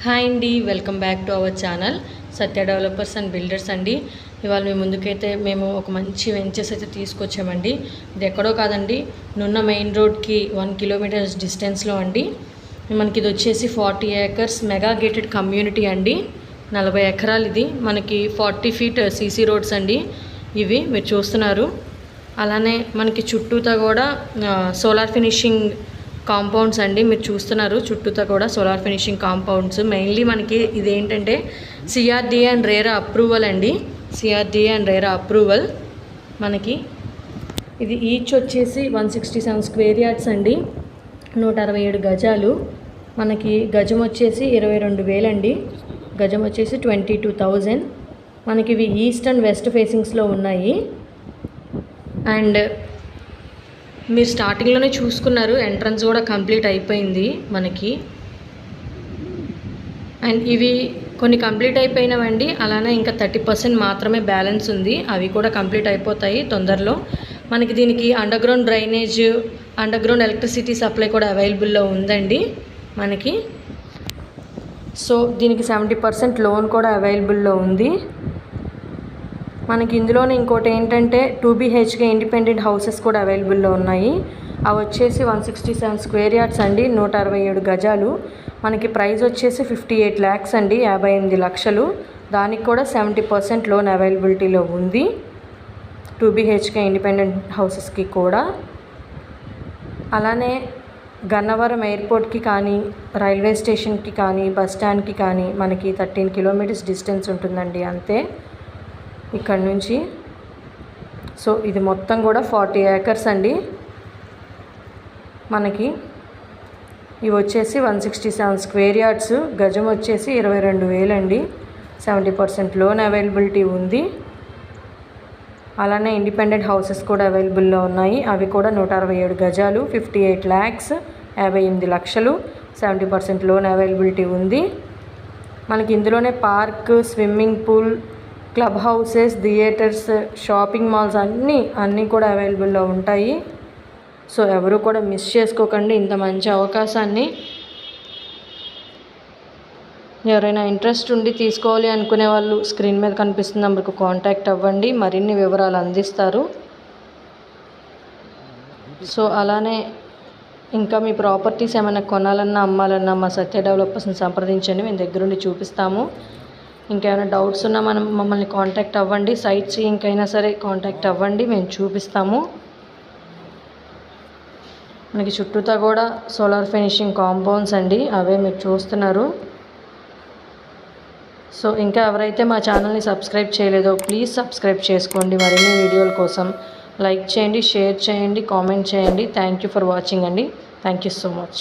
Hi అండి, welcome back to our channel Satya developers and builders అండి. ఇవాళ మీ ముందుకైతే మేము ఒక మంచి వెంచర్స్ అయితే తీసుకొచ్చామండి. ఇది ఎక్కడో కాదండి, నున్న మెయిన్ రోడ్కి 1 కిలోమీటర్స్ డిస్టెన్స్లో అండి. మనకి ఇది వచ్చేసి 40 ఏకర్స్ మెగా గేటెడ్ కమ్యూనిటీ అండి. 40 ఎకరాలు. ఇది మనకి 40 ఫీట్ సీసీ రోడ్స్ అండి ఇవి మీరు చూస్తున్నారు. అలానే మనకి చుట్టూతా కూడా సోలార్ ఫినిషింగ్ కాంపౌండ్స్ అండి మీరు చూస్తున్నారు. చుట్టూతా కూడా సోలార్ ఫినిషింగ్ కాంపౌండ్స్. మెయిన్లీ మనకి ఇదేంటంటే సిఆర్డిఏ అండ్ రేరా అప్రూవల్ అండి. CRDA and RERA approval. మనకి ఇది ఈచ్ వచ్చేసి 167 స్క్వేర్ యార్డ్స్ అండి. 167 గజాలు. మనకి గజం వచ్చేసి 22,000 అండి. గజం వచ్చేసి 22,000. మనకి ఇవి ఈస్ట్ అండ్ వెస్ట్ ఫేసింగ్స్లో ఉన్నాయి. అండ్ మీరు స్టార్టింగ్లోనే చూసుకున్నారు, ఎంట్రన్స్ కూడా కంప్లీట్ అయిపోయింది మనకి. అండ్ ఇవి కొన్ని కంప్లీట్ అయిపోయినవండి. అలానే ఇంకా 30% మాత్రమే బ్యాలెన్స్ ఉంది. అవి కూడా కంప్లీట్ అయిపోతాయి తొందరలో. మనకి దీనికి under ground drainage, under ground electricity supply కూడా అవైలబుల్లో ఉందండి మనకి. సో దీనికి 70% లోన్ కూడా అవైలబుల్లో ఉంది మనకి. ఇందులోనే ఇంకోటి ఏంటంటే 2 BHK ఇండిపెండెంట్ హౌసెస్ కూడా అవైలబుల్లో ఉన్నాయి. అవి వచ్చేసి 167 స్క్వేర్ యార్డ్స్ అండి. 167 గజాలు. మనకి ప్రైస్ వచ్చేసి 58 lakhs అండి, 58 లక్షలు. దానికి కూడా 70% లోన్ అవైలబిలిటీలో ఉంది 2 BHK ఇండిపెండెంట్ హౌసెస్కి కూడా. అలానే గన్నవరం ఎయిర్పోర్ట్కి కానీ, రైల్వే స్టేషన్కి కానీ, బస్ స్టాండ్కి కానీ మనకి 13 కిలోమీటర్స్ డిస్టెన్స్ ఉంటుందండి అంతే ఇక్కడ నుంచి. సో ఇది మొత్తం కూడా 40 ఏకర్స్ అండి మనకి. ఇవి వచ్చేసి 167 స్క్వేర్ యార్డ్స్. గజం వచ్చేసి 22,000 అండి. 70% లోన్ అవైలబిలిటీ ఉంది. అలానే ఇండిపెండెంట్ హౌసెస్ కూడా అవైలబుల్లో ఉన్నాయి. అవి కూడా 167 గజాలు, 58 lakhs, 58 లక్షలు. 70% లోన్ అవైలబిలిటీ ఉంది మనకి. ఇందులోనే park, swimming pool, club houses, theatres, shopping malls అన్నీ కూడా అవైలబుల్లో ఉంటాయి. సో ఎవరు కూడా మిస్ చేసుకోకండి ఇంత మంచి అవకాశాన్ని. ఎవరైనా ఇంట్రెస్ట్ ఉండి తీసుకోవాలి అనుకునే వాళ్ళు స్క్రీన్ మీద కనిపిస్తున్న నెంబర్కి కాంటాక్ట్ అవ్వండి, మరిన్ని వివరాలు అందిస్తారు. సో అలానే ఇంకా మీ ప్రాపర్టీస్ ఏమైనా కొనాలన్నా, అమ్మాలన్నా మా సత్య డెవలపర్స్ని సంప్రదించండి, మేము దగ్గరుండి చూపిస్తాము. ఇంకేమైనా డౌట్స్ ఉన్నా మమ్మల్ని కాంటాక్ట్ అవ్వండి. సైట్ సీయింగ్ అయినా సరే కాంటాక్ట్ అవ్వండి, మేము చూపిస్తాము. మనకి చుట్టూతా కూడా సోలార్ ఫినిషింగ్ కాంపౌండ్స్ అండి, అవే మీరు చూస్తున్నారు. సో ఇంకా ఎవరైతే మా ఛానల్ని సబ్స్క్రైబ్ చేయలేదో ప్లీజ్ సబ్స్క్రైబ్ చేసుకోండి. మరిన్ని వీడియోల కోసం లైక్ చేయండి, షేర్ చేయండి, కామెంట్ చేయండి. థ్యాంక్ యూ ఫర్ వాచింగ్ అండి. Thank you so much.